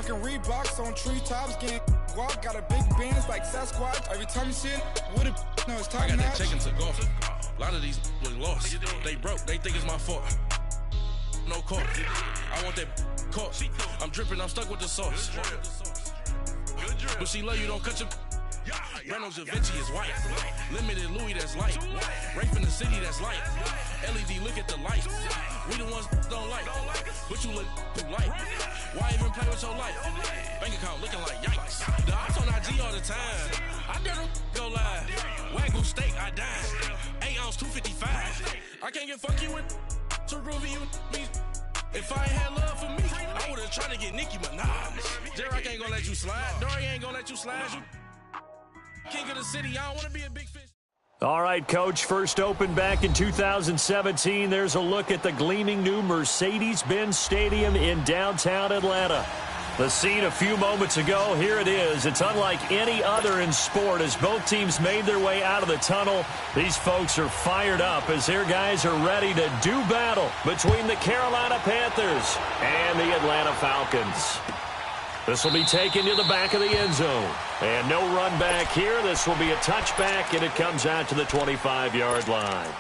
Rockin' Reeboks on treetops, getting walk. Got a big bands like Sasquatch. Every time you see it, with it, no, it's top I got notch. that chicken to golf. A lot of these was lost. They broke. They think it's my fault. No call. I want that caught. I'm dripping. I'm stuck with the sauce. But she love you. Don't cut your. Reynolds Da Vinci is white. Limited Louis, that's light. Rape in the city, that's light. LED, look at the lights. We the ones don't like. But you look too light. Why even play with your life? Bank account looking like yikes. The ops on IG all the time. I dare them go live. Wagyu steak, I dine. 8 ounce, 255. I can't get fuck you with to groovy you me. If I ain't had love for me, I would've tried to get Nicki Minaj. Derek ain't gonna let you slide. Dory ain't gonna let you slide. You king of the city, I don't want to be a big fish. All right, Coach, first opened back in 2017. There's a look at the gleaming new Mercedes-Benz Stadium in downtown Atlanta. The scene a few moments ago, here it is. It's unlike any other in sport as both teams made their way out of the tunnel. These folks are fired up as their guys are ready to do battle between the Carolina Panthers and the Atlanta Falcons. This will be taken to the back of the end zone. And no run back here. This will be a touchback, and it comes out to the 25-yard line.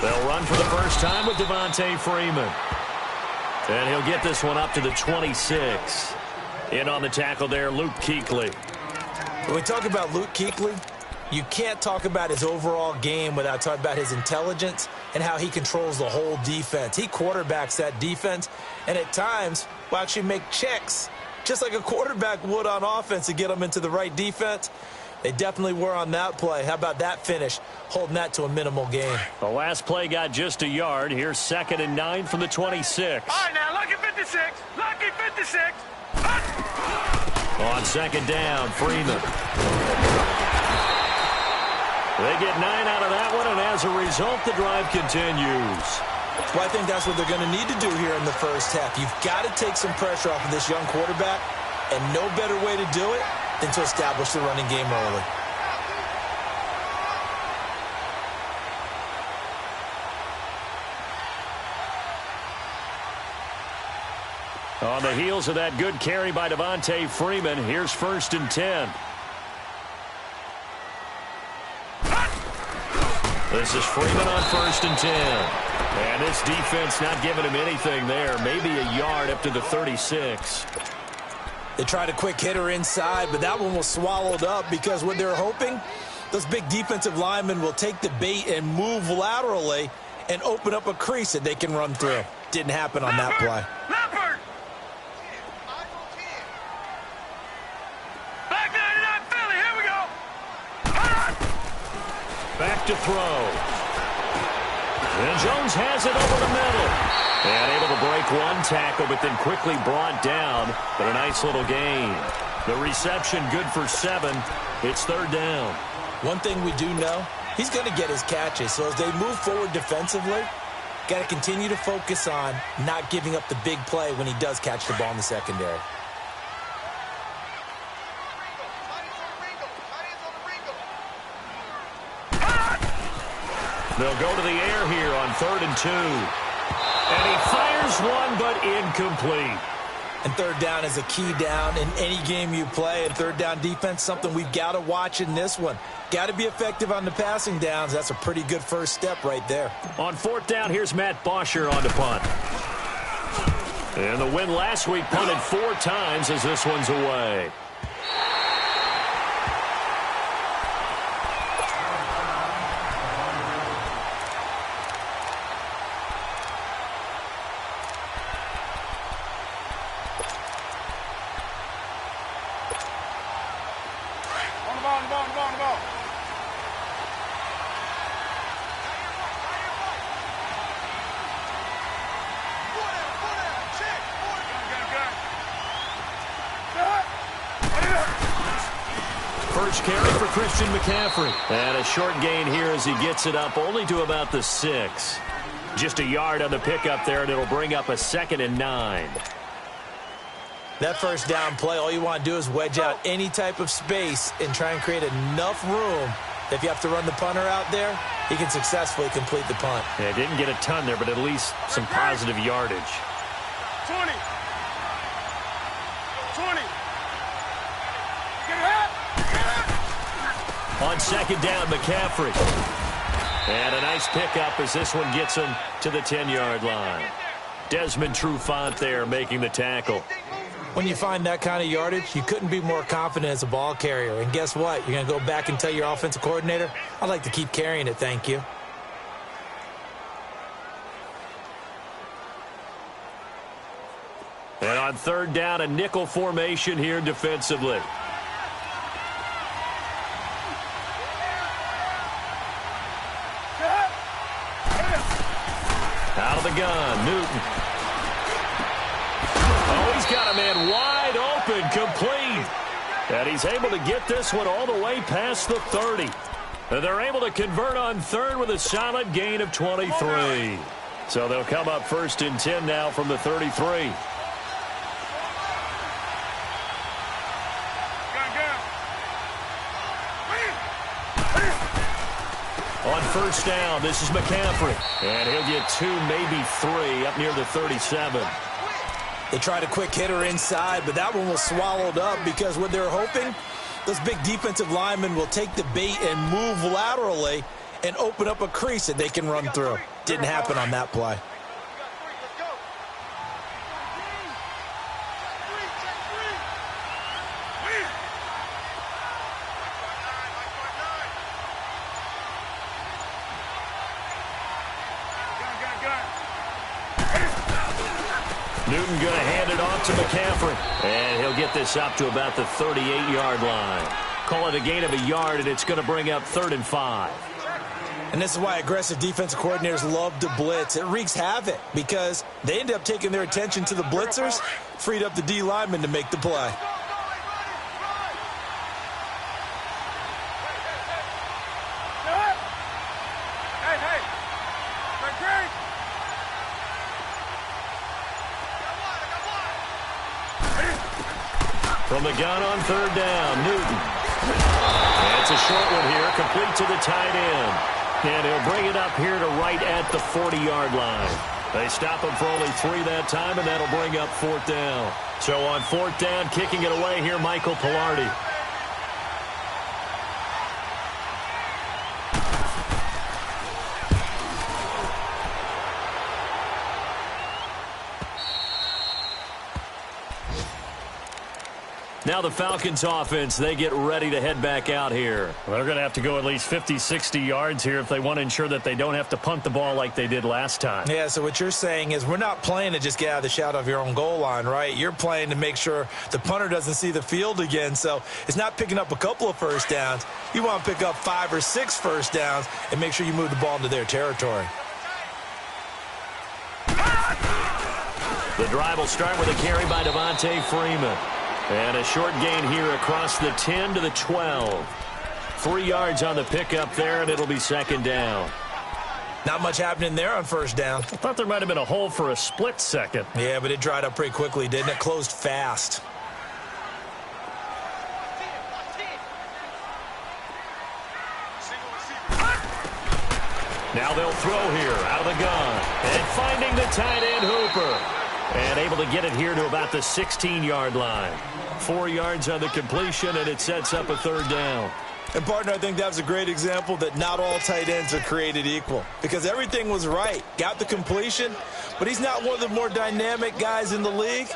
They'll run for the first time with Devontae Freeman. And he'll get this one up to the 26. In on the tackle there, Luke Kuechly. When we talk about Luke Kuechly, you can't talk about his overall game without talking about his intelligence and how he controls the whole defense. He quarterbacks that defense, and at times will actually make checks, just like a quarterback would on offense to get them into the right defense. They definitely were on that play. How about that finish, holding that to a minimal gain? The last play got just a yard. Here's 2nd and 9 from the 26. All right, now, lucky 56. Lucky 56. On 2nd down, Freeman. They get 9 out of that one, and as a result, the drive continues. Well, I think that's what they're going to need to do here in the first half. You've got to take some pressure off of this young quarterback, and no better way to do it than to establish the running game early. On the heels of that good carry by Devontae Freeman, here's 1st and 10. This is Freeman on 1st and 10. And this defense not giving him anything there. Maybe a yard up to the 36. They tried a quick hitter inside, but that one was swallowed up because what they're hoping, those big defensive linemen will take the bait and move laterally and open up a crease that they can run through. Didn't happen on that play. Leopard! Back 99 Philly, here we go! Back to throw. And Jones has it over the middle. And able to break one tackle, but then quickly brought down. But a nice little gain. The reception good for 7. It's 3rd down. One thing we do know, he's going to get his catches. So as they move forward defensively, got to continue to focus on not giving up the big play when he does catch the ball in the secondary. They'll go to the air here on 3rd and 2. And he fires one, but incomplete. And 3rd down is a key down in any game you play. And 3rd down defense, something we've got to watch in this one. Got to be effective on the passing downs. That's a pretty good first step right there. On 4th down, here's Matt Bosher on the punt. And the win last week punted 4 times as this one's away. First carry for Christian McCaffrey. And a short gain here as he gets it up only to about the 6. Just a yard on the pickup there, and it'll bring up a 2nd and 9. That first down play, all you want to do is wedge out any type of space and try and create enough room. If you have to run the punter out there, he can successfully complete the punt. Yeah, didn't get a ton there, but at least some positive yardage. 20. 20. Get it. On 2nd down, McCaffrey. And a nice pickup as this one gets him to the 10-yard line. Desmond Trufant there making the tackle. When you find that kind of yardage, you couldn't be more confident as a ball carrier. And guess what? You're going to go back and tell your offensive coordinator, I'd like to keep carrying it, thank you. And on 3rd down, a nickel formation here defensively. Out of the gun, Newton. Oh, he's got a man wide open, complete. And he's able to get this one all the way past the 30. And they're able to convert on 3rd with a solid gain of 23. So they'll come up 1st and 10 now from the 33. On 1st down, this is McCaffrey. And he'll get 2, maybe 3 up near the 37. They tried a quick hitter inside, but that one was swallowed up because what they're hoping, those big defensive linemen will take the bait and move laterally and open up a crease that they can run through. Didn't happen on that play. Newton going to hand it off to McCaffrey. And he'll get this up to about the 38-yard line. Call it a gain of a yard, and it's going to bring up 3rd and 5. And this is why aggressive defensive coordinators love to blitz. It wreaks havoc because they end up taking their attention to the blitzers, freed up the D lineman to make the play. From the gun on 3rd down, Newton. And it's a short one here, complete to the tight end. And he'll bring it up here to right at the 40-yard line. They stop him for only 3 that time, and that'll bring up 4th down. So on 4th down, kicking it away here, Michael Pilardi. Now the Falcons offense, they get ready to head back out here. Well, they're going to have to go at least 50, 60 yards here if they want to ensure that they don't have to punt the ball like they did last time. Yeah, so what you're saying is we're not playing to just get out of the shot of your own goal line, right? You're playing to make sure the punter doesn't see the field again. So it's not picking up a couple of first downs. You want to pick up 5 or 6 first downs and make sure you move the ball into their territory. The drive will start with a carry by Devontae Freeman. And a short gain here across the 10 to the 12. 3 yards on the pickup there, and it'll be 2nd down. Not much happening there on 1st down. I thought there might have been a hole for a split second. Yeah, but it dried up pretty quickly, didn't it? Closed fast. Now they'll throw here out of the gun. And finding the tight end Hooper. And able to get it here to about the 16-yard line. 4 yards on the completion, and it sets up a 3rd down. And, partner, I think that was a great example that not all tight ends are created equal. Because everything was right. Got the completion, but he's not one of the more dynamic guys in the league.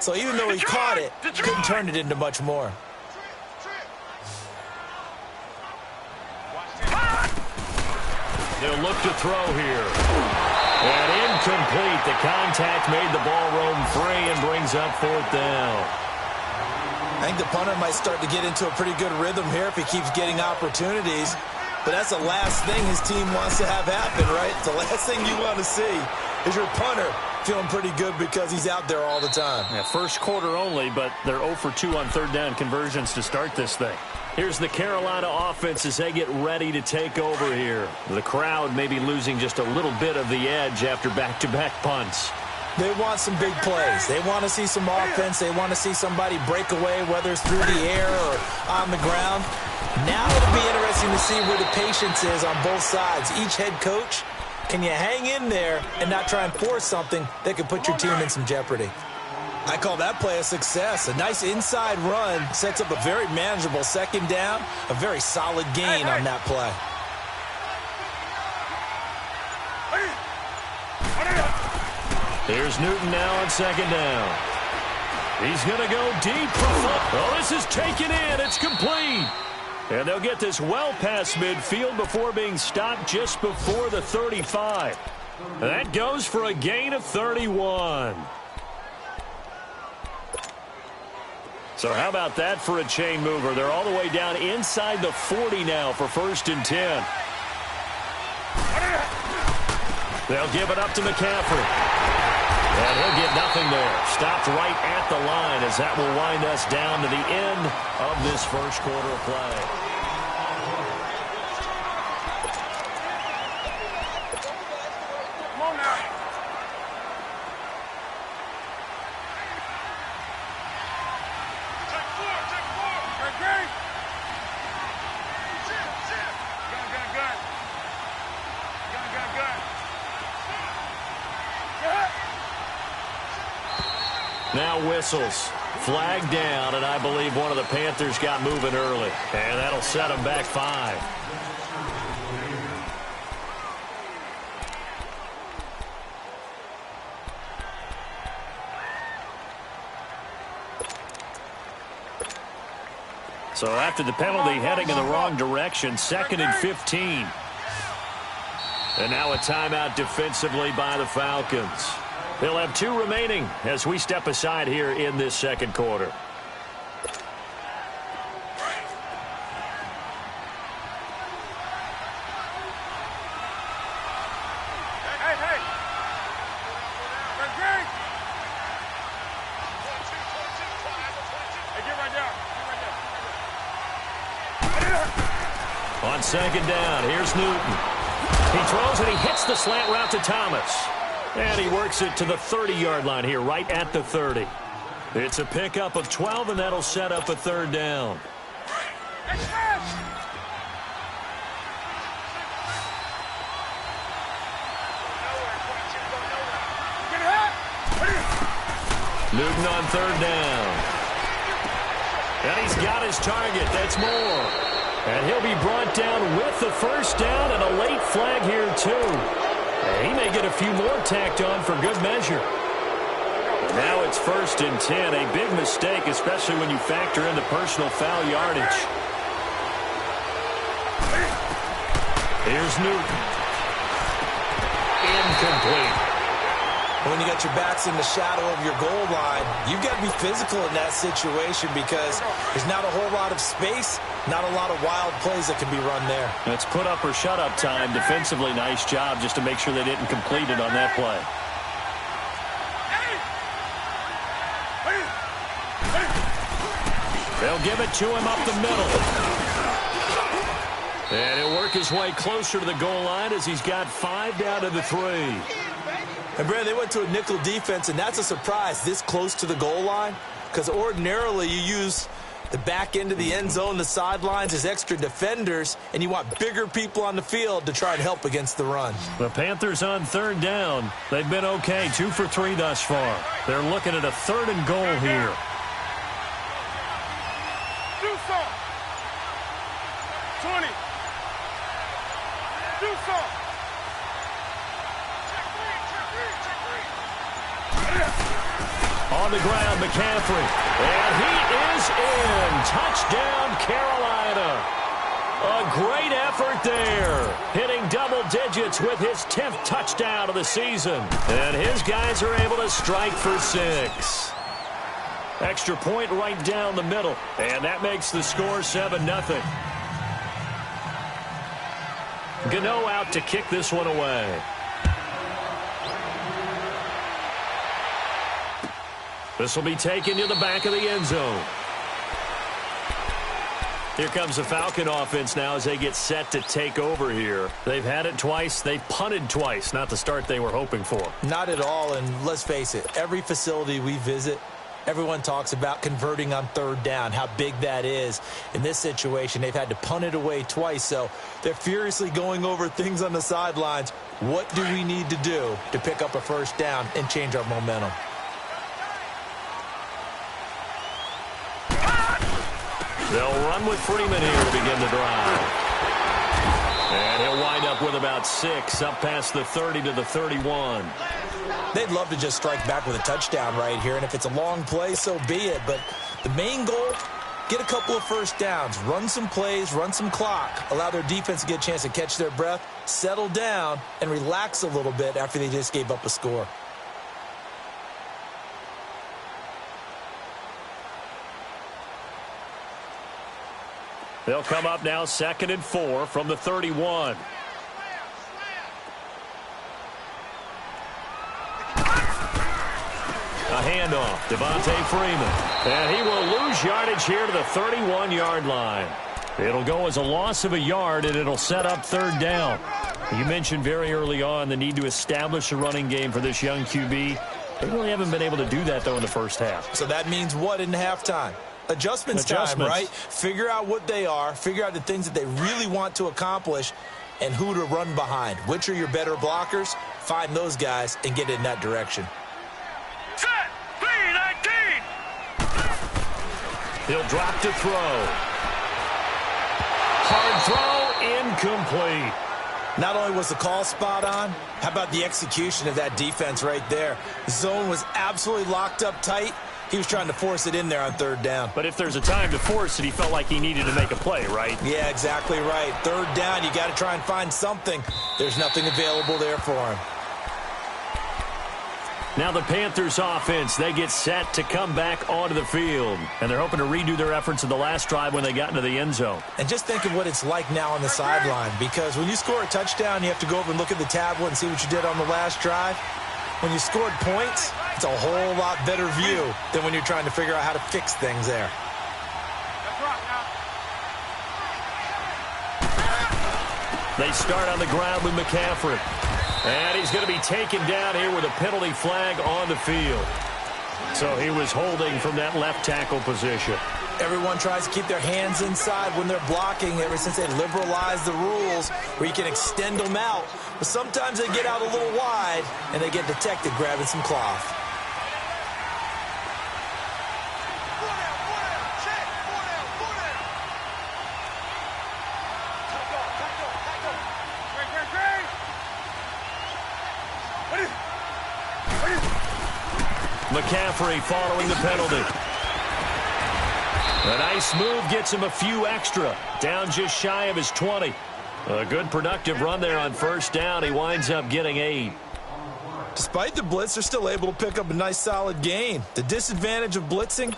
So even though he caught it, couldn't turn it into much more. They'll look to throw here. And incomplete. The contact made the ball roam free and brings up 4th down. I think the punter might start to get into a pretty good rhythm here if he keeps getting opportunities. but that's the last thing his team wants to have happen, right? The last thing you want to see is your punter feeling pretty good because he's out there all the time. Yeah, first quarter only, but they're 0 for 2 on third down conversions to start this thing. Here's the Carolina offense as they get ready to take over here. The crowd may be losing just a little bit of the edge after back-to-back punts. They want some big plays. They want to see some offense. They want to see somebody break away, whether it's through the air or on the ground. Now it'll be interesting to see where the patience is on both sides. Each head coach, can you hang in there and not try and force something that could put your team in some jeopardy? I call that play a success. A nice inside run sets up a very manageable second down, a very solid gain on that play. Here's Newton now on second down. He's going to go deep for foot. Oh, this is taken in. It's complete. And they'll get this well past midfield before being stopped just before the 35. That goes for a gain of 31. So how about that for a chain mover? They're all the way down inside the 40 now for 1st and 10. They'll give it up to McCaffrey. And he'll get nothing there. Stopped right at the line as that will wind us down to the end of this first quarter of play. Now whistles. Flag down, and I believe one of the Panthers got moving early. And that'll set them back 5. So after the penalty, heading in the wrong direction, 2nd and 15. And now a timeout defensively by the Falcons. They'll have 2 remaining as we step aside here in this second quarter. Hey. Get right down. On second down, here's Newton. He throws and he hits the slant route to Thomas. And he works it to the 30-yard line here, right at the 30. It's a pickup of 12, and that'll set up a 3rd down. Newton on 3rd down. And he's got his target. That's more. And he'll be brought down with the 1st down and a late flag here, too. He may get a few more tacked on for good measure. Now it's 1st and 10. A big mistake, especially when you factor in the personal foul yardage. Here's Newton. Incomplete. When you got your backs in the shadow of your goal line, you've got to be physical in that situation because there's not a whole lot of space, not a lot of wild plays that can be run there. It's put up or shut up time. Defensively, nice job just to make sure they didn't complete it on that play. They'll give it to him up the middle. And he'll work his way closer to the goal line as he's got 5 down to the 3. And, Brandon, they went to a nickel defense, and that's a surprise this close to the goal line because ordinarily you use the back end of the end zone, the sidelines as extra defenders, and you want bigger people on the field to try and help against the run. The Panthers on 3rd down. They've been okay, 2 for 3 thus far. They're looking at a 3rd and goal here. Do some. 20. Do some. On the ground, McCaffrey. And he is in. Touchdown, Carolina. A great effort there. Hitting double digits with his 10th touchdown of the season. And his guys are able to strike for 6. Extra point right down the middle. And that makes the score 7-0. Gano out to kick this one away. This will be taken to the back of the end zone. Here comes the Falcon offense now as they get set to take over here. They've had it twice. They've punted twice. Not the start they were hoping for. Not at all, and let's face it, every facility we visit, everyone talks about converting on third down, how big that is. In this situation, they've had to punt it away twice, so they're furiously going over things on the sidelines. What do we need to do to pick up a first down and change our momentum? They'll run with Freeman here to begin the drive. And he'll wind up with about 6, up past the 30 to the 31. They'd love to just strike back with a touchdown right here, and if it's a long play, so be it. But the main goal, get a couple of first downs, run some plays, run some clock, allow their defense to get a chance to catch their breath, settle down, and relax a little bit after they just gave up a score. They'll come up now 2nd and 4 from the 31. A handoff, Devontae Freeman. And he will lose yardage here to the 31-yard line. It'll go as a loss of a yard, and it'll set up 3rd down. You mentioned very early on the need to establish a running game for this young QB. They really haven't been able to do that, though, in the first half. So that means what in halftime? Adjustments time, right? Figure out what they are, figure out the things that they really want to accomplish, and who to run behind. Which are your better blockers? Find those guys and get in that direction. Set, B19. He'll drop to throw. Hard throw, incomplete. Not only was the call spot on, how about the execution of that defense right there? The zone was absolutely locked up tight. He was trying to force it in there on 3rd down. But if there's a time to force it, he felt like he needed to make a play, right? Yeah, exactly right. 3rd down, you got to try and find something. There's nothing available there for him. Now the Panthers offense, they get set to come back onto the field. And they're hoping to redo their efforts in the last drive when they got into the end zone. And just think of what it's like now on the sideline. Because when you score a touchdown, you have to go over and look at the tablet and see what you did on the last drive. When you scored points, it's a whole lot better view than when you're trying to figure out how to fix things there. They start on the ground with McCaffrey. And he's going to be taken down here with a penalty flag on the field. So he was holding from that left tackle position. Everyone tries to keep their hands inside when they're blocking ever since they liberalized the rules where you can extend them out. But sometimes they get out a little wide and they get detected grabbing some cloth. McCaffrey following the penalty. A nice move gets him a few extra. Down just shy of his 20. A good productive run there on 1st down. He winds up getting 8. Despite the blitz, they're still able to pick up a nice solid gain. The disadvantage of blitzing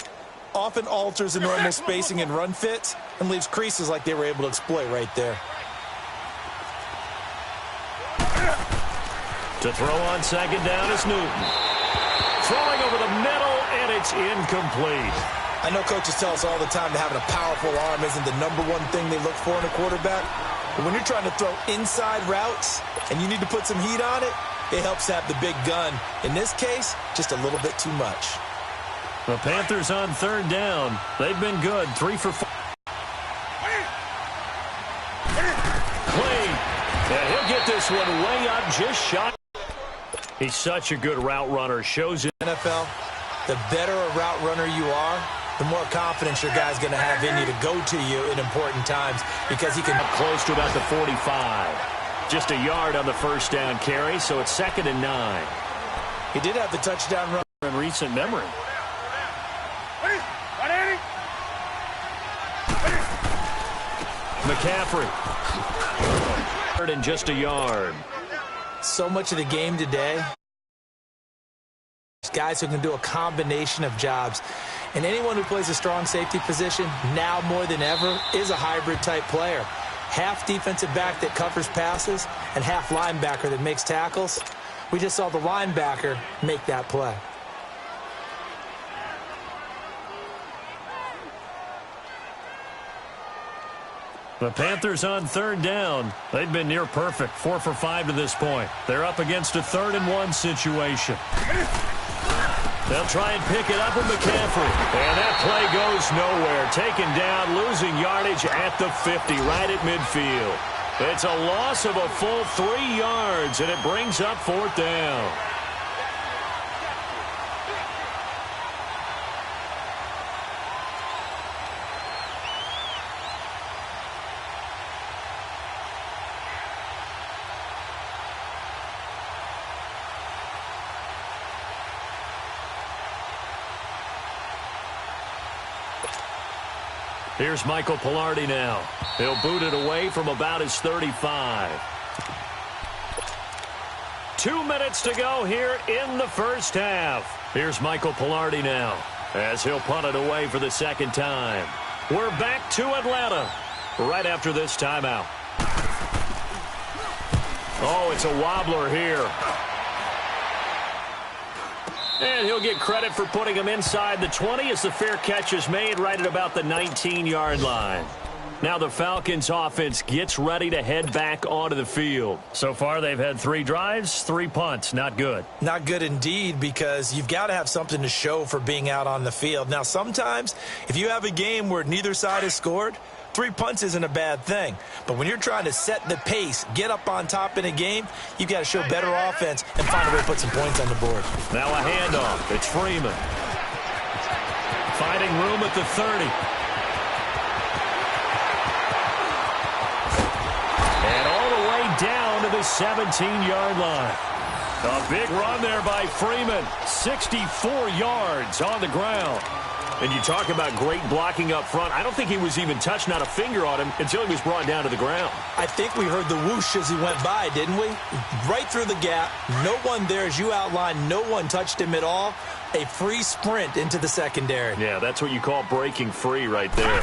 often alters the normal spacing and run fits and leaves creases like they were able to exploit right there. To throw on 2nd down is Newton. Throwing over the middle, and it's incomplete. I know coaches tell us all the time that having a powerful arm isn't the #1 thing they look for in a quarterback. But when you're trying to throw inside routes and you need to put some heat on it, it helps to have the big gun. In this case, just a little bit too much. The Panthers on 3rd down. They've been good. 3 for 4. Clean. And he'll get this one way up, just shot. He's such a good route runner. Shows it. NFL, the better a route runner you are, the more confidence your guy's going to have in you to go to you in important times because he can... Up close to about the 45. Just a yard on the 1st down carry, so it's 2nd and 9. He did have the touchdown run in recent memory. McCaffrey. 3rd and just a yard. So much of the game today, guys who can do a combination of jobs. And anyone who plays a strong safety position, now more than ever, is a hybrid type player. half defensive back that covers passes and half linebacker that makes tackles. We just saw the linebacker make that play. The Panthers on third down. They've been near perfect, 4 for 5 to this point. They're up against a 3rd-and-1 situation. They'll try and pick it up with McCaffrey. And that play goes nowhere. Taken down, losing yardage at the 50, right at midfield. It's a loss of a full 3 yards, and it brings up 4th down. Here's Michael Pilardi now. He'll boot it away from about his 35. 2 minutes to go here in the first half. Here's Michael Pilardi now as he'll punt it away for the 2nd time. We're back to Atlanta right after this timeout. Oh, it's a wobbler here. And he'll get credit for putting him inside the 20 as the fair catch is made right at about the 19-yard line. Now the Falcons offense gets ready to head back onto the field. So far they've had 3 drives, 3 punts. Not good. Not good indeed, because you've got to have something to show for being out on the field. Now sometimes if you have a game where neither side has scored, 3 punts isn't a bad thing. But when you're trying to set the pace, get up on top in a game, you've got to show better offense and find a way to put some points on the board. Now a handoff. It's Freeman. Finding room at the 30. And all the way down to the 17-yard line. A big run there by Freeman. 64 yards on the ground. And you talk about great blocking up front. I don't think he was even touched, not a finger on him, until he was brought down to the ground. I think we heard the whoosh as he went by, didn't we? Right through the gap. No one there, as you outlined. No one touched him at all. A free sprint into the secondary. Yeah, that's what you call breaking free right there.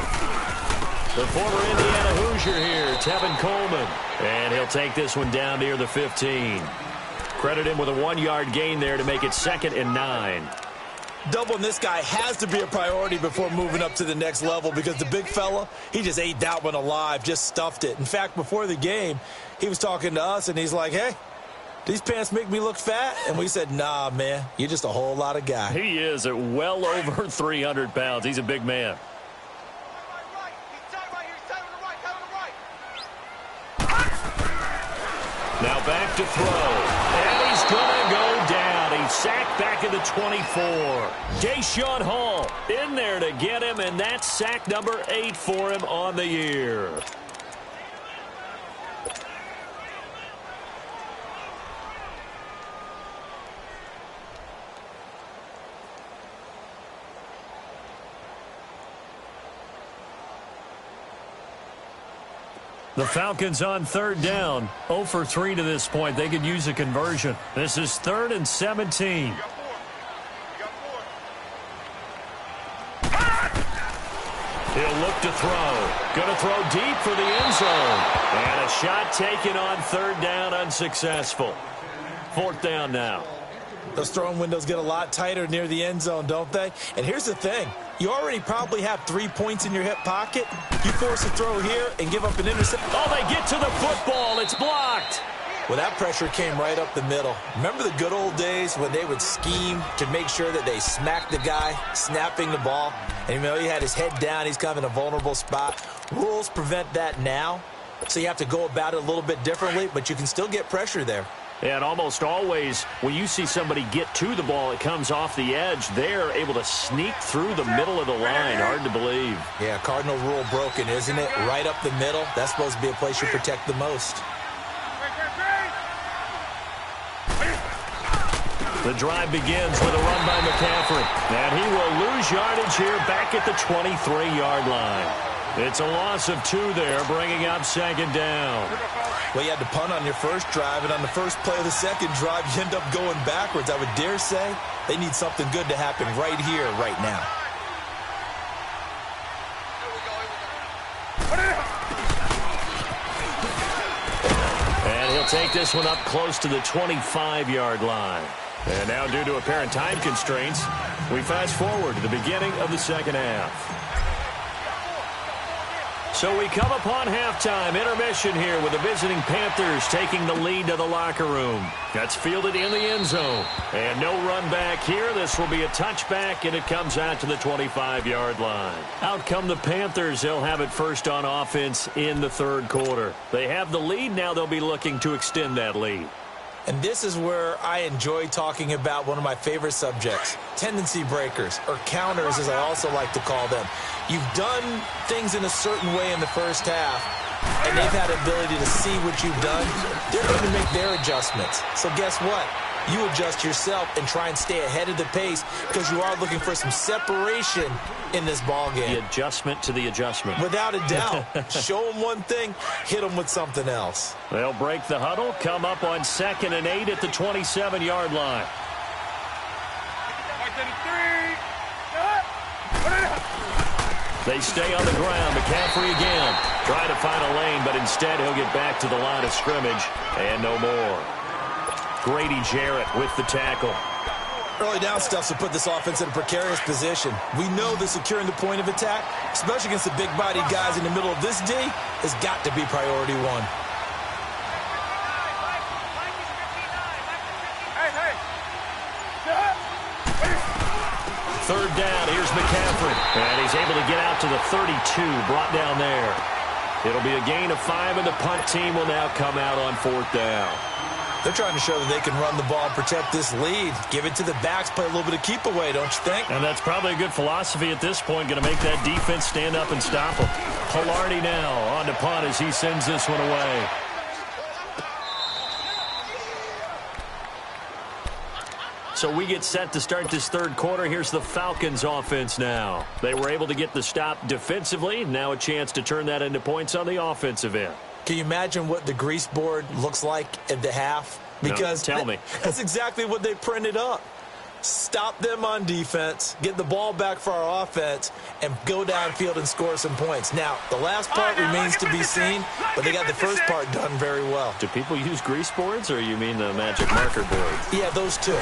The former Indiana Hoosier here, Tevin Coleman. And he'll take this one down near the 15. Credit him with a 1-yard gain there to make it 2nd and 9. Doubling this guy has to be a priority before moving up to the next level, because the big fella, he just ate that one alive, just stuffed it. In fact, before the game, he was talking to us, and he's like, hey, these pants make me look fat? And we said, nah, man, you're just a whole lot of guy. He is at well over 300 pounds. He's a big man. Now back to throw. And he's going to go down. He's sacked back at the 24. Deshaun Hall in there to get him, and that's sack number 8 for him on the year. The Falcons on 3rd down. 0 for 3 to this point. They could use a conversion. This is 3rd and 17. He'll look to throw. Going to throw deep for the end zone. And a shot taken on 3rd down, unsuccessful. 4th down now. Those throwing windows get a lot tighter near the end zone, don't they? And here's the thing. You already probably have 3 points in your hip pocket. You force a throw here and give up an interception. Oh, they get to the football. It's blocked. Well, that pressure came right up the middle. Remember the good old days when they would scheme to make sure that they smacked the guy snapping the ball? And, you know, he had his head down. He's kind of in a vulnerable spot. Rules prevent that now, so you have to go about it a little bit differently, but you can still get pressure there. And almost always, when you see somebody get to the ball, it comes off the edge. They're able to sneak through the middle of the line. Hard to believe. Yeah, cardinal rule broken, isn't it? Right up the middle. That's supposed to be a place you protect the most. The drive begins with a run by McCaffrey. And he will lose yardage here back at the 23-yard line. It's a loss of 2 there, bringing up 2nd down. Well, you had to punt on your first drive, and on the first play of the second drive, you end up going backwards. I would dare say they need something good to happen right here, right now. They'll take this one up close to the 25-yard line. And now, due to apparent time constraints, we fast forward to the beginning of the second half. So we come upon halftime, intermission here with the visiting Panthers taking the lead to the locker room. That's fielded in the end zone. And no run back here. This will be a touchback, and it comes out to the 25-yard line. Out come the Panthers. They'll have it first on offense in the third quarter. They have the lead. Now they'll be looking to extend that lead. And this is where I enjoy talking about one of my favorite subjects, tendency breakers, or counters as I also like to call them. You've done things in a certain way in the first half, and they've had the ability to see what you've done. They're going to make their adjustments. So guess what? You adjust yourself and try and stay ahead of the pace because you are looking for some separation in this ball game. The adjustment to the adjustment. Without a doubt. Show them one thing, hit them with something else. They'll break the huddle, come up on 2nd and 8 at the 27-yard line. They stay on the ground. McCaffrey again. Trying to find a lane, but instead he'll get back to the line of scrimmage. And no more. Grady Jarrett with the tackle. Early down stuff to put this offense in a precarious position. We know that securing the point of attack, especially against the big-bodied guys in the middle of this D, has got to be priority one. Third down, here's McCaffrey. And he's able to get out to the 32, brought down there. It'll be a gain of 5, and the punt team will now come out on 4th down. They're trying to show that they can run the ball and protect this lead. Give it to the backs, play a little bit of keep away, don't you think? And that's probably a good philosophy at this point, going to make that defense stand up and stop them. Pilardi now on to punt as he sends this one away. So we get set to start this third quarter. Here's the Falcons offense now. They were able to get the stop defensively. Now a chance to turn that into points on the offensive end. Can you imagine what the grease board looks like at the half? Because no, tell me. That's exactly what they printed up. Stop them on defense, get the ball back for our offense, and go downfield and score some points. Now, the last part remains to be seen, but they got the first part done very well. Do people use grease boards, or you mean the magic marker board? Yeah, those two.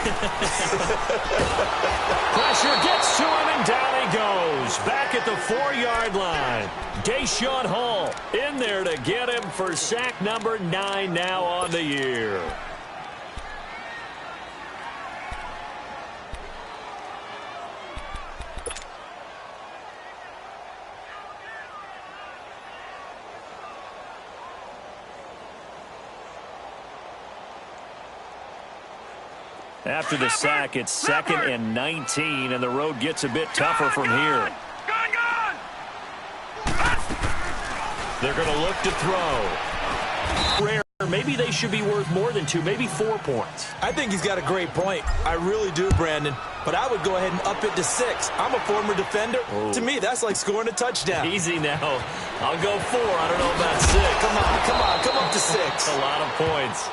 Pressure gets to him, and down he goes. Back at the 4-yard line. Deshaun Hall in there to get him for sack number 9 now on the year. After the sack, it's 2nd and 19, and the road gets a bit tougher from here. They're going to look to throw. Rare. Maybe they should be worth more than 2, maybe 4 points. I think he's got a great point. I really do, Brandon. But I would go ahead and up it to 6. I'm a former defender. Oh. To me, that's like scoring a touchdown. Easy now. I'll go 4. I don't know about 6. Come up to 6. A lot of points.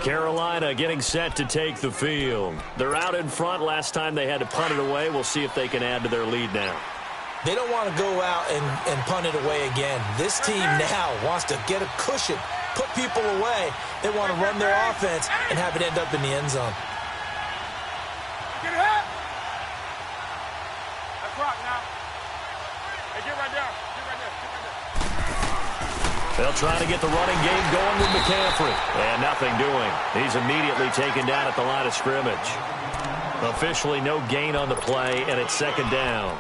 Carolina getting set to take the field. They're out in front. Last time they had to punt it away. We'll see if they can add to their lead now. They don't want to go out and punt it away again. This team now wants to get a cushion, put people away. They want to run their offense and have it end up in the end zone. Get it up. That's rock now. Hey, get right there. Get right there. They'll try to get the running game going with McCaffrey. And nothing doing. He's immediately taken down at the line of scrimmage. Officially no gain on the play, and it's 2nd down.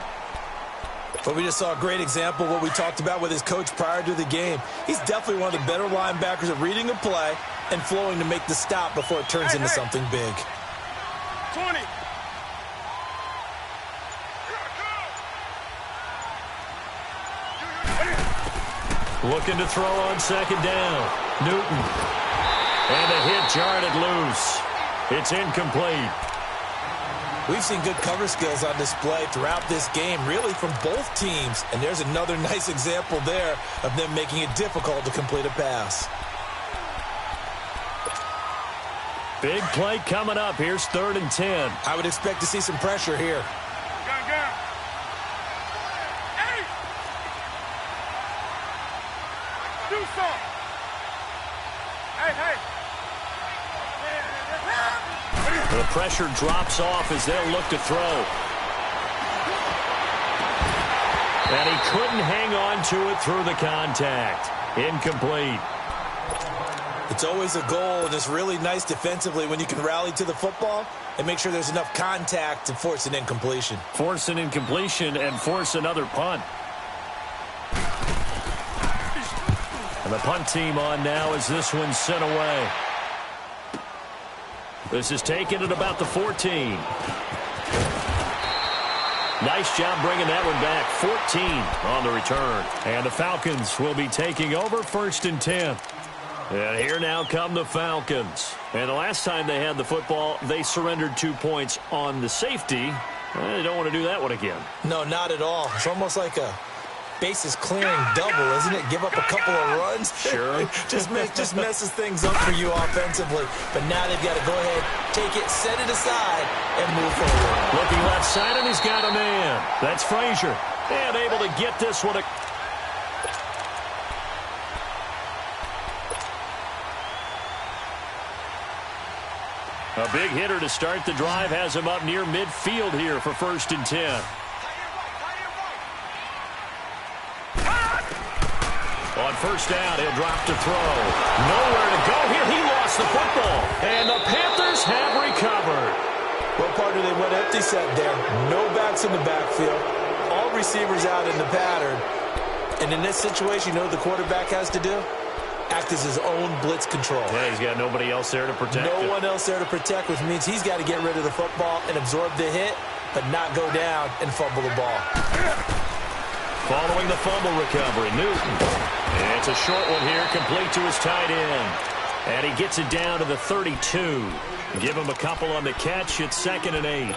But we just saw a great example of what we talked about with his coach prior to the game. He's definitely one of the better linebackers at reading a play and flowing to make the stop before it turns into something big. 20. Looking to throw on 2nd down. Newton. And a hit jarred it loose. It's incomplete. We've seen good cover skills on display throughout this game, really from both teams. And there's another nice example there of them making it difficult to complete a pass. Big play coming up. Here's 3rd and 10. I would expect to see some pressure here. Gun. Hey! Do something. The pressure drops off as they'll look to throw. And he couldn't hang on to it through the contact. Incomplete. It's always a goal, and it's really nice defensively when you can rally to the football and make sure there's enough contact to force an incompletion. Force an incompletion and force another punt. And the punt team on now as this one's sent away. This is taken at about the 14. Nice job bringing that one back. 14 on the return. And the Falcons will be taking over 1st and 10. And here now come the Falcons. And the last time they had the football, they surrendered 2 points on the safety. They don't want to do that one again. No, not at all. It's almost like a bases clearing double, isn't it? Give up a couple of runs. Sure. just messes things up for you offensively. But now they've got to go ahead, take it, set it aside, and move forward. Looking left side, and he's got a man. That's Frazier. And able to get this one. A big hitter to start the drive has him up near midfield here for 1st and 10. On 1st down, he'll drop to throw. Nowhere to go here. He lost the football. And the Panthers have recovered. Well, partner, they went empty set there. No backs in the backfield. All receivers out in the pattern. And in this situation, you know what the quarterback has to do? Act as his own blitz control. Yeah, he's got nobody else there to protect No it. one else there to protect, which means he's got to get rid of the football and absorb the hit, but not go down and fumble the ball. Following the fumble recovery, Newton. And it's a short one here, complete to his tight end. And he gets it down to the 32. Give him a couple on the catch. It's 2nd and 8.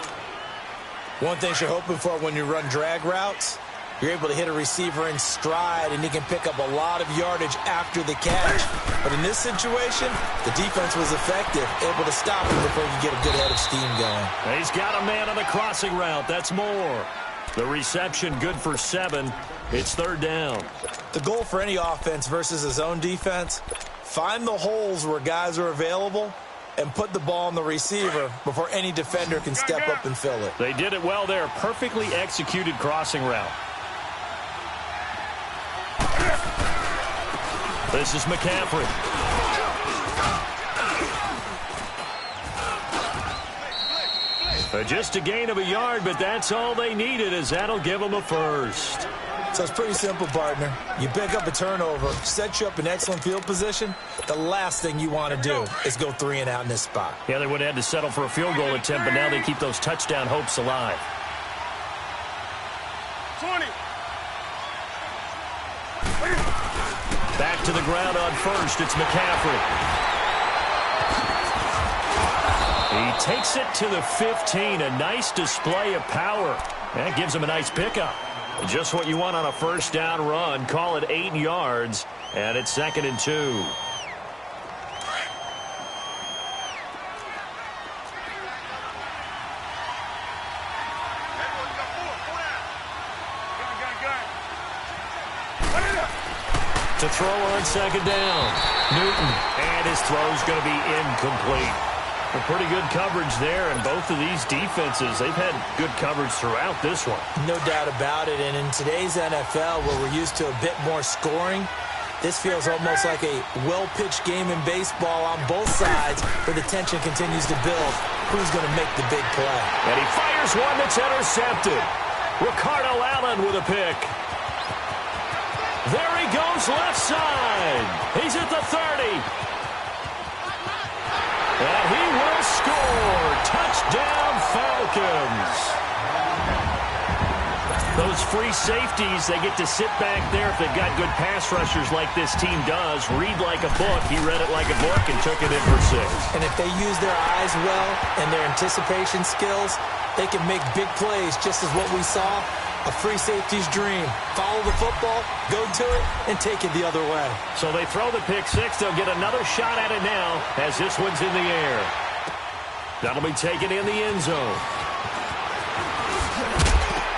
One thing you're hoping for when you run drag routes, you're able to hit a receiver in stride, and he can pick up a lot of yardage after the catch. But in this situation, the defense was effective, able to stop him before he could get a good head of steam going. He's got a man on the crossing route. That's Moore. The reception good for 7. It's 3rd down. The goal for any offense versus his own defense, find the holes where guys are available and put the ball on the receiver before any defender can step up and fill it. They did it well there. Perfectly executed crossing route. This is McCaffrey. Just a gain of a yard, but that's all they needed, as that'll give them a 1st. So it's pretty simple, partner. You pick up a turnover, set you up in excellent field position. The last thing you want to do is go 3 and out in this spot. Yeah, they would have had to settle for a field goal attempt, but now they keep those touchdown hopes alive. 20. Back to the ground on 1st. It's McCaffrey. He takes it to the 15. A nice display of power. That gives him a nice pickup. Just what you want on a 1st down run. Call it 8 yards. And it's 2nd and 2. To throw on 2nd down. Newton. And his throw's going to be incomplete. A pretty good coverage there, and both of these defenses, they've had good coverage throughout this one. No doubt about it, and in today's NFL, where we're used to a bit more scoring, this feels almost like a well-pitched game in baseball on both sides, where the tension continues to build. Who's going to make the big play? And he fires one that's intercepted. Ricardo Allen with a pick. There he goes left side. He's at the 30. And he will score. Touchdown, Falcons. Those free safeties, they get to sit back there if they've got good pass rushers like this team does. Read like a book. He read it like a book and took it in for 6. And if they use their eyes well and their anticipation skills, they can make big plays, just as what we saw. A free safety's dream. Follow the football, go to it, and take it the other way. So they throw the pick 6. They'll get another shot at it now as this one's in the air. That'll be taken in the end zone.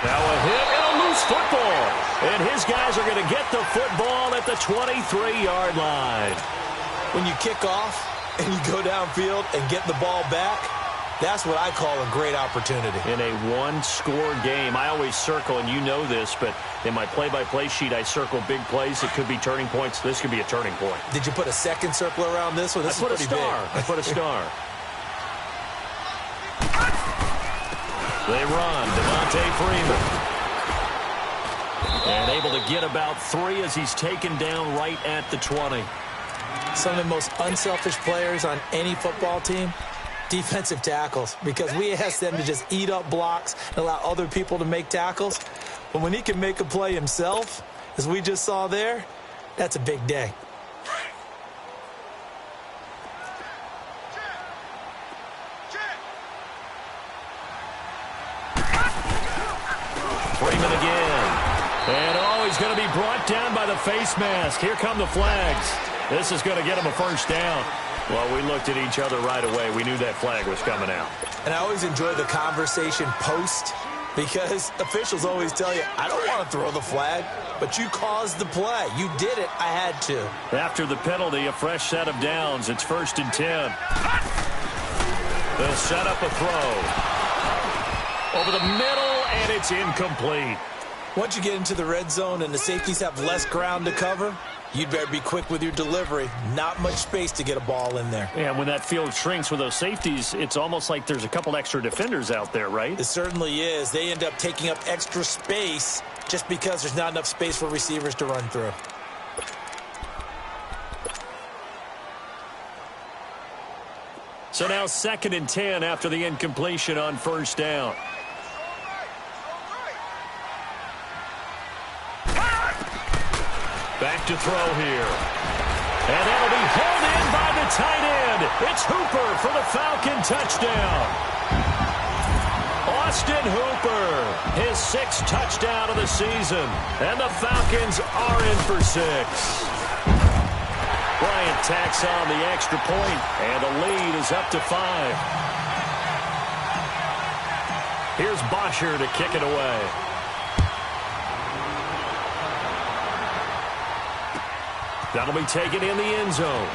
Now a hit and a loose football. And his guys are going to get the football at the 23-yard line. When you kick off and you go downfield and get the ball back, That's what I call a great opportunity. In a one-score game, I always circle, and you know this, but in my play-by-play sheet, I circle big plays. It could be turning points. This could be a turning point. Did you put a second circle around this one? This is pretty big. I put a star. They run. Devontae Freeman. And able to get about 3 as he's taken down right at the 20. Some of the most unselfish players on any football team, defensive tackles, because we ask them to just eat up blocks and allow other people to make tackles. But when he can make a play himself, as we just saw there, that's a big day. Freeman again. And he's going to be brought down by the face mask. Here come the flags. This is going to get him a first down. Well, we looked at each other right away. We knew that flag was coming out. And I always enjoy the conversation post, because officials always tell you, I don't want to throw the flag, but you caused the play. You did it. I had to. After the penalty, a fresh set of downs. It's 1st and 10. They'll set up a throw. Over the middle, and it's incomplete. Once you get into the red zone and the safeties have less ground to cover, you'd better be quick with your delivery. Not much space to get a ball in there. Yeah, when that field shrinks with those safeties, it's almost like there's a couple extra defenders out there, right? It certainly is. They end up taking up extra space just because there's not enough space for receivers to run through. So now 2nd and 10 after the incompletion on 1st down. Back to throw here. And that'll be hauled in by the tight end. It's Hooper for the Falcon touchdown. Austin Hooper, his 6th touchdown of the season. And the Falcons are in for 6. Bryant tacks on the extra point, and the lead is up to 5. Here's Bosher to kick it away. That'll be taken in the end zone.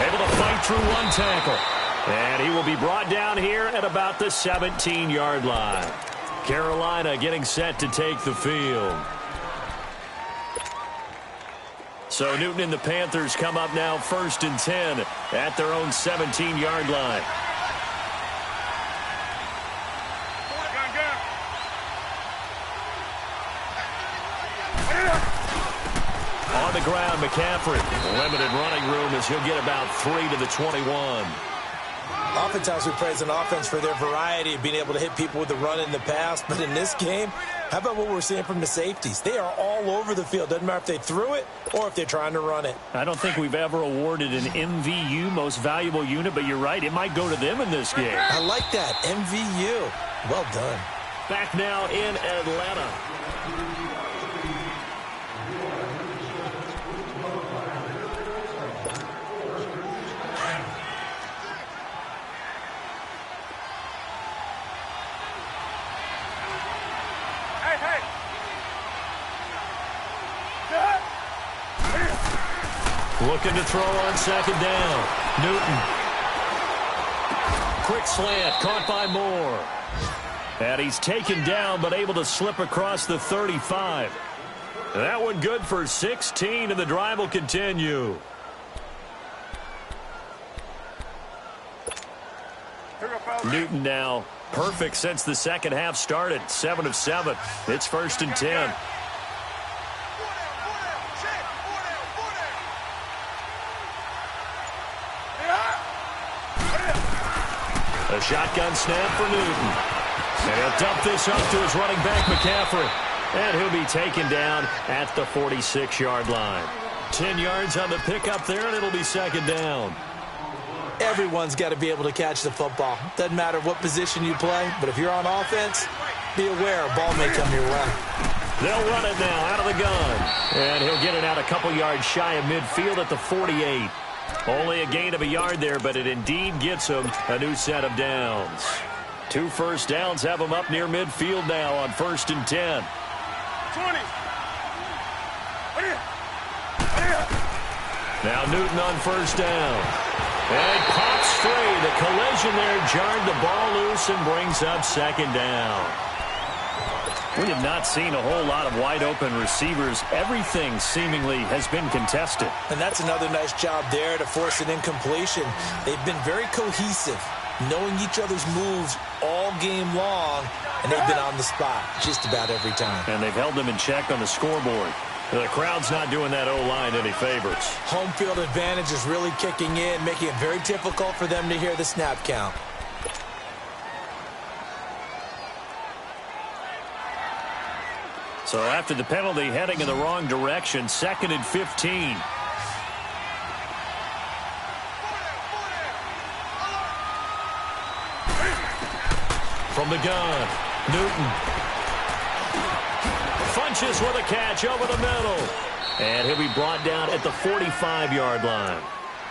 Able to fight through one tackle. And he will be brought down here at about the 17-yard line. Carolina getting set to take the field. So Newton and the Panthers come up now 1st and 10 at their own 17-yard line. On the ground, McCaffrey. Limited running room as he'll get about 3 to the 21. Oftentimes we praise an offense for their variety of being able to hit people with the run in the pass. But in this game, how about what we're seeing from the safeties? They are all over the field. Doesn't matter if they threw it or if they're trying to run it. I don't think we've ever awarded an MVU, most valuable unit, but you're right. It might go to them in this game. I like that. MVU. Well done. Back now in Atlanta. Looking to throw on 2nd down. Newton. Quick slant, caught by Moore. And he's taken down, but able to slip across the 35. That one good for 16, and the drive will continue. Newton now perfect since the second half started. 7 of 7. It's 1st and 10. A shotgun snap for Newton. And he'll dump this up to his running back, McCaffrey. And he'll be taken down at the 46-yard line. 10 yards on the pickup there, and it'll be 2nd down. Everyone's got to be able to catch the football. Doesn't matter what position you play, but if you're on offense, be aware a ball may come your way. They'll run it now out of the gun. And he'll get it out a couple yards shy of midfield at the 48. Only a gain of a yard there, but it indeed gets him a new set of downs. 2 first downs have him up near midfield now on 1st and 10. 20. Now Newton on 1st down. And pops free. The collision vision there, jarred the ball loose and brings up second down. We have not seen a whole lot of wide-open receivers. Everything seemingly has been contested. And that's another nice job there to force an incompletion. They've been very cohesive, knowing each other's moves all game long, and they've been on the spot just about every time. And they've held them in check on the scoreboard. The crowd's not doing that O-line any favors. Home field advantage is really kicking in, making it very difficult for them to hear the snap count. So after the penalty, heading in the wrong direction, 2nd and 15. From the gun, Newton. Funches with a catch over the middle. And he'll be brought down at the 45-yard line.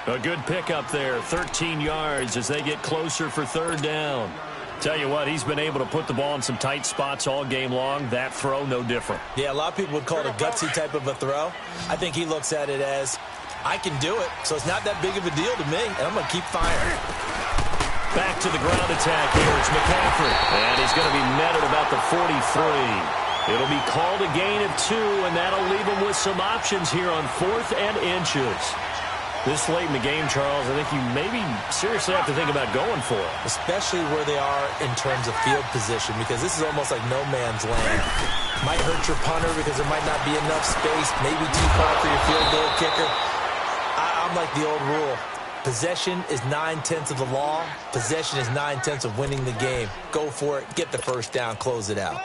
A good pickup there, 13 yards as they get closer for 3rd down. Tell you what, he's been able to put the ball in some tight spots all game long. That throw, no different. Yeah, a lot of people would call it a gutsy type of a throw. I think he looks at it as, I can do it, so it's not that big of a deal to me, and I'm going to keep firing. Back to the ground attack here. It's McCaffrey. And he's going to be met at about the 43. It'll be called a gain of 2, and that'll leave him with some options here on 4th and inches. This late in the game, Charles, I think you maybe seriously have to think about going for it. Especially where they are in terms of field position, because this is almost like no man's land. Might hurt your punter because there might not be enough space, maybe too far for your field goal kicker. I'm like the old rule. Possession is 9/10 of the law. Possession is 9/10 of winning the game. Go for it, get the first down, close it out.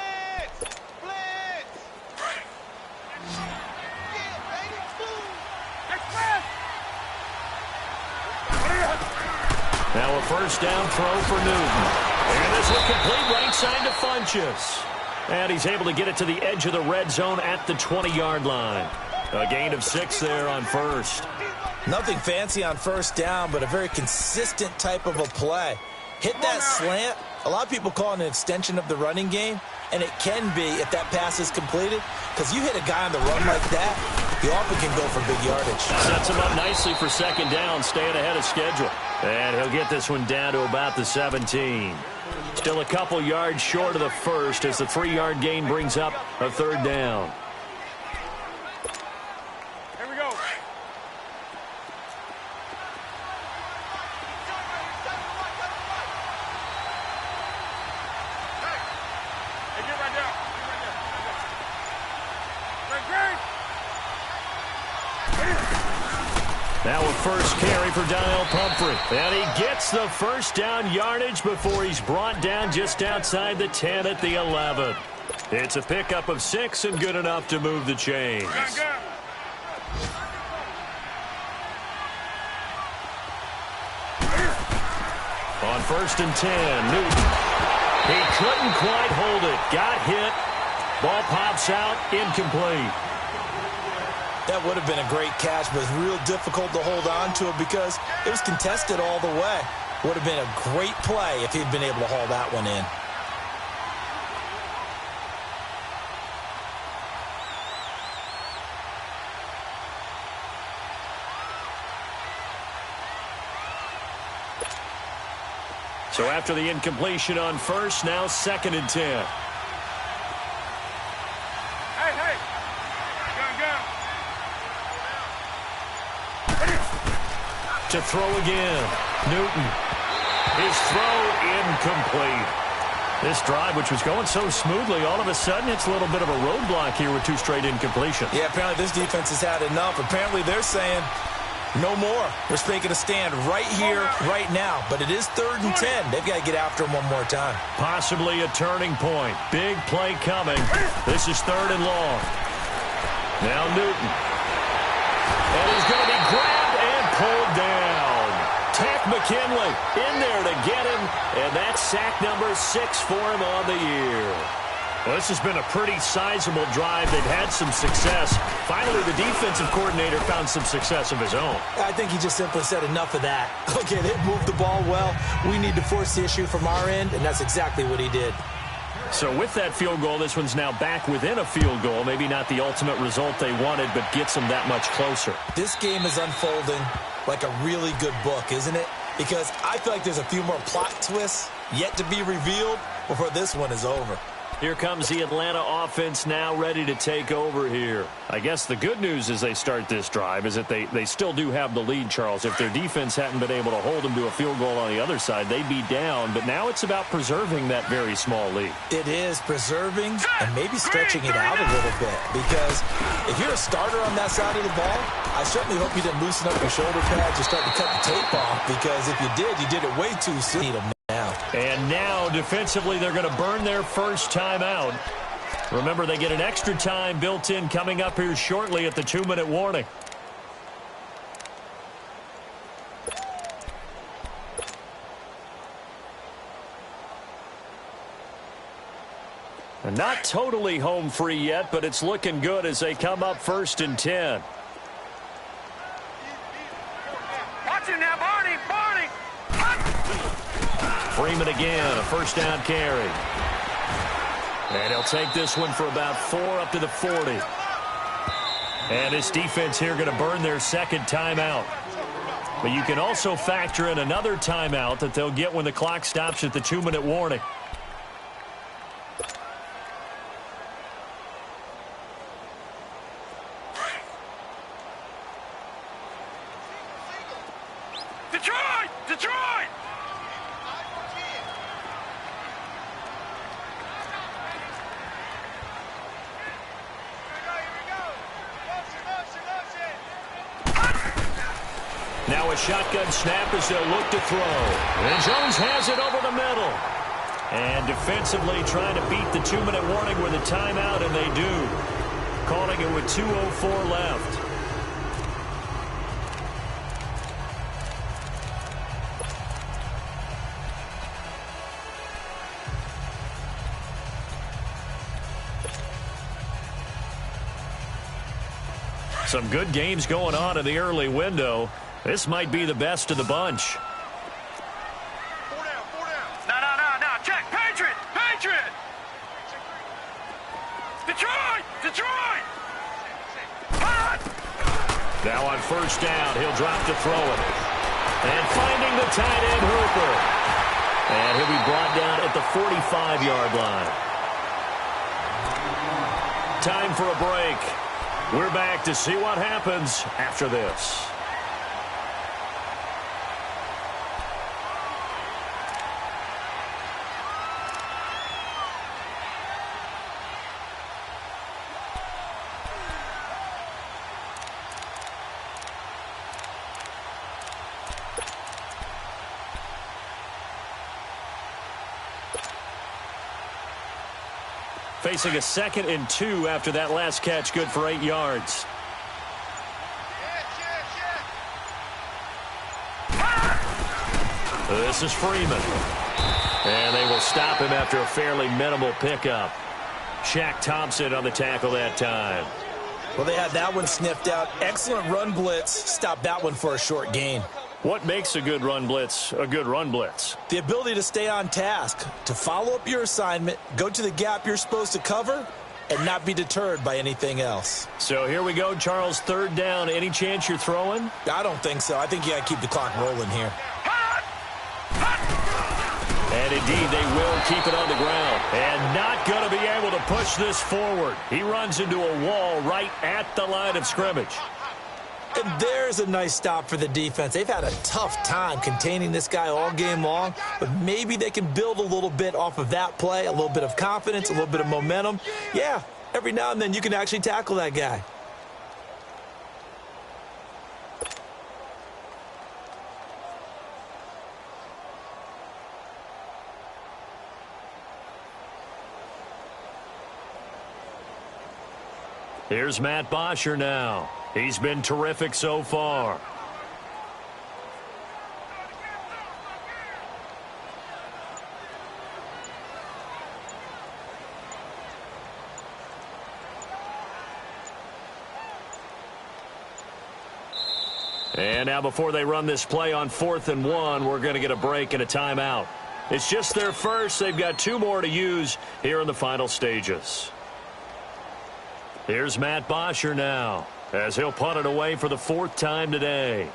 Now a first down throw for Newton. And this one complete right side to Funches. And he's able to get it to the edge of the red zone at the 20-yard line. A gain of 6 there on first. Nothing fancy on first down, but a very consistent type of a play. Hit that slant. A lot of people call it an extension of the running game, and it can be if that pass is completed, because you hit a guy on the run like that, he often can go for big yardage. Sets him up nicely for second down, staying ahead of schedule. And he'll get this one down to about the 17. Still a couple yards short of the first as the 3-yard gain brings up a 3rd down. Here we go. Hey, get right down. Now a first carry for Daniel Pumphrey. And he gets the first down yardage before he's brought down just outside the 10 at the 11. It's a pickup of 6 and good enough to move the chains. On 1st and 10, Newton. He couldn't quite hold it. Got hit. Ball pops out, incomplete. That would have been a great catch, but it's real difficult to hold on to it because it was contested all the way. Would have been a great play if he'd been able to haul that one in. So after the incompletion on first, now 2nd and 10. To throw again. Newton. His throw incomplete. This drive, which was going so smoothly, all of a sudden it's a little bit of a roadblock here with 2 straight incompletions. Yeah, apparently this defense has had enough. Apparently they're saying no more. We're making a stand right here, right now. But it is 3rd and 10. They've got to get after him one more time. Possibly a turning point. Big play coming. This is 3rd and long. Now Newton. And he's going to be grabbed and pulled down. Tack McKinley in there to get him, and that's sack number 6 for him on the year. Well, this has been a pretty sizable drive. They've had some success. Finally, the defensive coordinator found some success of his own. I think he just simply said enough of that. Okay, they moved the ball well. We need to force the issue from our end, and that's exactly what he did. So with that field goal, this one's now back within a field goal. Maybe not the ultimate result they wanted, but gets them that much closer. This game is unfolding like a really good book, isn't it? because I feel like there's a few more plot twists yet to be revealed before this one is over. Here comes the Atlanta offense now ready to take over here. I guess the good news as they start this drive is that they still do have the lead, Charles. If their defense hadn't been able to hold them to a field goal on the other side, they'd be down. But now it's about preserving that very small lead. It is preserving and maybe stretching it out a little bit, because if you're a starter on that side of the ball, I certainly hope you didn't loosen up your shoulder pads or start to cut the tape off, because if you did it way too soon. And now, defensively, they're going to burn their first timeout. Remember, they get an extra time built in coming up here shortly at the 2-minute warning. And not totally home free yet, but it's looking good as they come up 1st and 10. Watch him now, Barney! Freeman again, a first down carry. And he'll take this one for about 4 up to the 40. And this defense here going to burn their second timeout. But you can also factor in another timeout that they'll get when the clock stops at the 2-minute warning. Detroit! Now a shotgun snap as they'll look to throw. And Jones has it over the middle. And defensively trying to beat the 2-minute warning with a timeout, and they do. Calling it with 2:04 left. Some good games going on in the early window. This might be the best of the bunch. 4 down. No. Check. Patriot. Detroit. Now on first down, he'll drop to throw it. And finding the tight end, Hooper. And he'll be brought down at the 45-yard line. Time for a break. We're back to see what happens after this. Facing a 2nd and 2 after that last catch, good for 8 yards. This is Freeman. And they will stop him after a fairly minimal pickup. Shaq Thompson on the tackle that time. Well, they had that one sniffed out. Excellent run blitz. Stopped that one for a short gain. What makes a good run blitz a good run blitz? The ability to stay on task, to follow up your assignment, go to the gap you're supposed to cover, and not be deterred by anything else. So here we go, Charles, 3rd down. Any chance you're throwing? I don't think so. I think you got to keep the clock rolling here. And indeed, they will keep it on the ground. And not going to be able to push this forward. He runs into a wall right at the line of scrimmage. And there's a nice stop for the defense. They've had a tough time containing this guy all game long, but maybe they can build a little bit off of that play, a little bit of confidence, a little bit of momentum. Yeah, every now and then you can actually tackle that guy. Here's Matt Bosher now. He's been terrific so far. And now before they run this play on 4th and 1, we're going to get a break and a timeout. It's just their first. They've got 2 more to use here in the final stages. Here's Matt Bosher now, as he'll punt it away for the 4th time today.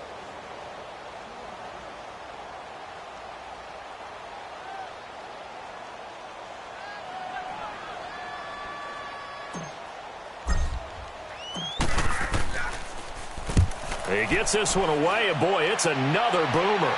He gets this one away, and boy, it's another boomer.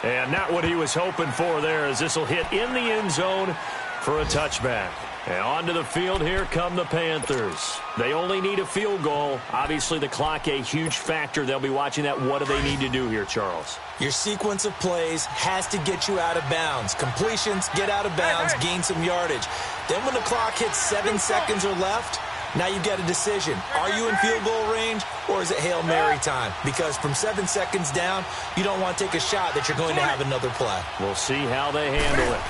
And not what he was hoping for there, as this will hit in the end zone for a touchback. And onto the field, here come the Panthers. They only need a field goal. Obviously, the clock a huge factor. They'll be watching that. What do they need to do here, Charles? Your sequence of plays has to get you out of bounds. Completions, get out of bounds, gain some yardage. Then when the clock hits 7 seconds or left, now you've got a decision. Are you in field goal range, or is it Hail Mary time? Because from 7 seconds down, you don't want to take a shot that you're going to have another play. We'll see how they handle it.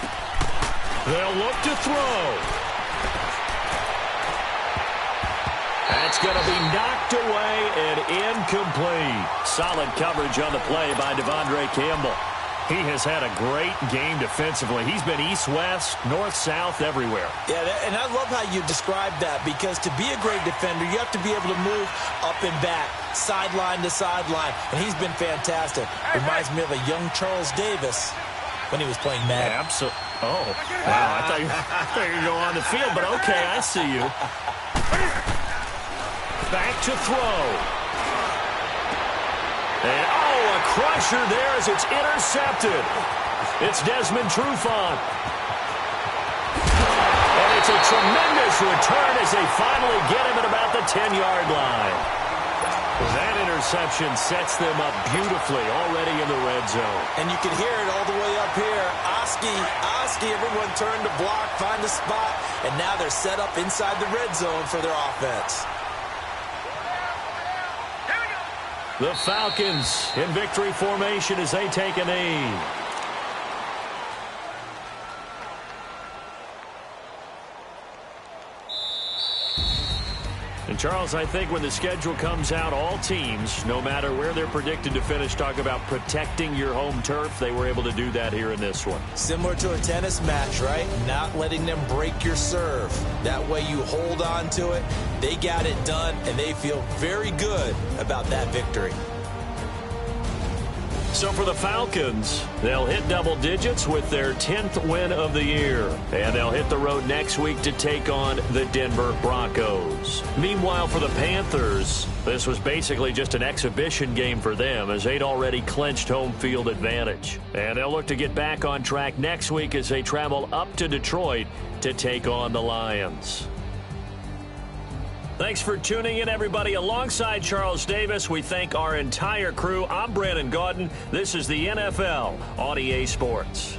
They'll look to throw. That's going to be knocked away and incomplete. Solid coverage on the play by Devondre Campbell. He has had a great game defensively. He's been east-west, north-south, everywhere. Yeah, and I love how you described that, because to be a great defender, you have to be able to move up and back, sideline to sideline, and he's been fantastic. Reminds me of a young Charles Davis when he was playing Madden. Absolutely. Oh, wow, I thought you were going to go on the field, but okay, I see you. Back to throw. And, a crusher there as it's intercepted. It's Desmond Trufant. And it's a tremendous return as they finally get him at about the 10-yard line. That interception sets them up beautifully already in the red zone. And you can hear it all the way up here. Oski, everyone turned to block, find a spot, and now they're set up inside the red zone for their offense. The Falcons in victory formation as they take a knee. And, Charles, I think when the schedule comes out, all teams, no matter where they're predicted to finish, talk about protecting your home turf. They were able to do that here in this one. Similar to a tennis match, right? Not letting them break your serve. That way you hold on to it. They got it done, and they feel very good about that victory. So for the Falcons, they'll hit double digits with their 10th win of the year. And they'll hit the road next week to take on the Denver Broncos. Meanwhile, for the Panthers, this was basically just an exhibition game for them as they'd already clinched home field advantage. And they'll look to get back on track next week as they travel up to Detroit to take on the Lions. Thanks for tuning in, everybody. Alongside Charles Davis, we thank our entire crew. I'm Brandon Gaudin. This is the NFL on EA Sports.